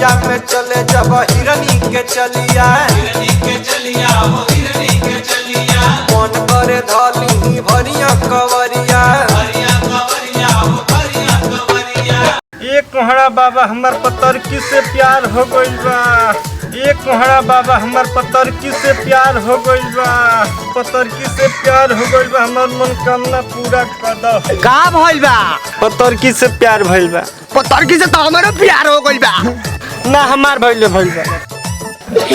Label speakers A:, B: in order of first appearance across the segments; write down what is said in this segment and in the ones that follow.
A: रहिया में चले जब हिरनी के चलिया मन करे धली भरिया कवरिया।
B: एक कोहड़ा बाबा हमार पतरकी से प्यार हो गइल बा। एक कोहड़ा बाबा हमार पतरकी से प्यार हो गइल बा। पतरकी से प्यार हो गइल बा, हमार मनोकामना पूरा कर दो।
C: का भइल बा?
B: पतरकी से प्यार भइल बा।
C: पतरकी से तो हमारो प्यार हो गइल बा।
B: ना हमार भइल बा।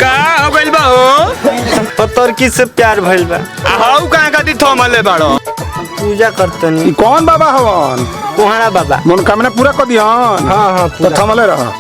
C: का हो गइल बा हो?
B: पतरकी से प्यार भइल बा।
C: हाउ का खातिर थमले बाड़ो?
B: पूजा करतनी।
D: कौन बाबा हवन?
B: कोहड़ा बाबा।
D: मनोकामना पूरा कर दिहन।
B: हाँ हाँ
D: तो थमले रह।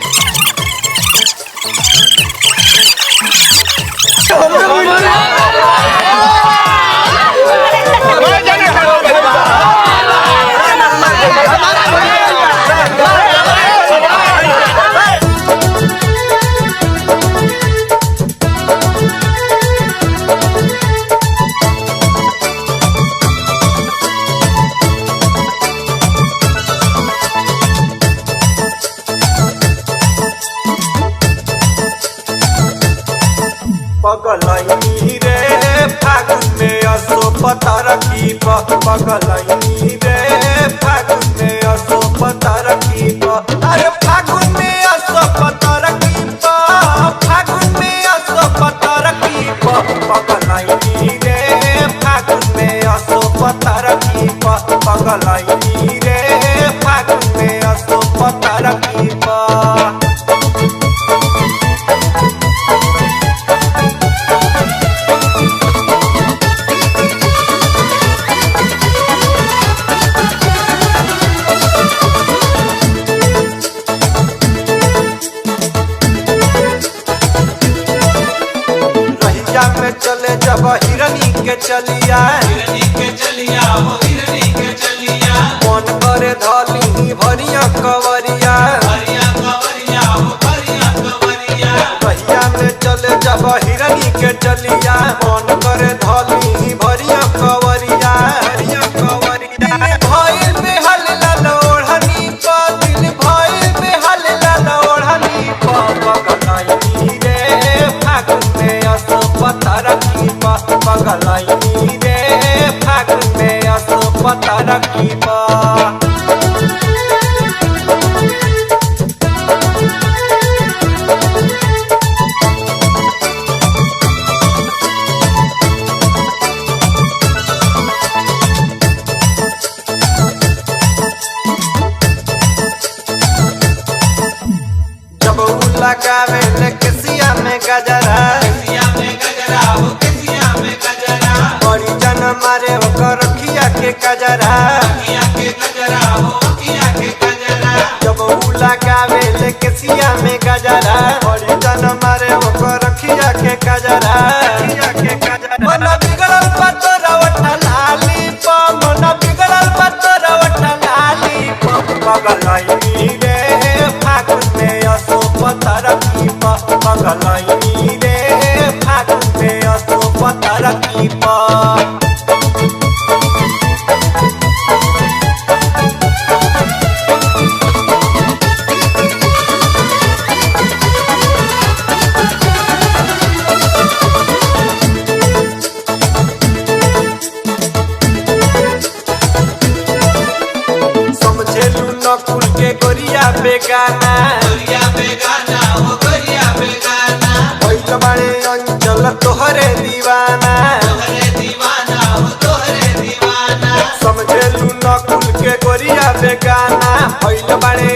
A: पगलैनी रे फागुन में असो पता रखी पगलैनी रे फागुन में असो पता रखी अरे फागुन में असो पता रखी फागुन में असो पता रखी पगलैनी रे फागुन में असो पता रखी पगलैनी रे फागुन में असो पता रखी। में चले जब हिरनी के चलिया मन करे धली भरिया कवरिया। रहिया में चले जब हिरनी के चलिया मन करे धली भरिया कवरिया। भइल में हल लोढ़नी प दिल भइल में हल लोढ़नी प पगलैनी रे फागुन में असो पता रखी पगलैनी रे फागुन में असो पता रखी। जब लगावे ले केसिया में गजरा बड़ी जन मारे ओकर रखिया के गजरा। जब लगावे ले केसिया में गजरा बड़ी जन मारे ओकर रखिया के गजरा। मन बिगड़ल पतोरा वठा लाली प मन बिगड़ल पतोरा वठा लाली प पगलैनी रे फागुन में असो पता रखी पगलैनी रे फागुन में असो पता रखी समझेलू नकुल के गोरिया बेगाना भइल बाड़े अंचल तोहरे दीवाना। समझेलू नकुल के गोरिया बेगाना भइल बाड़े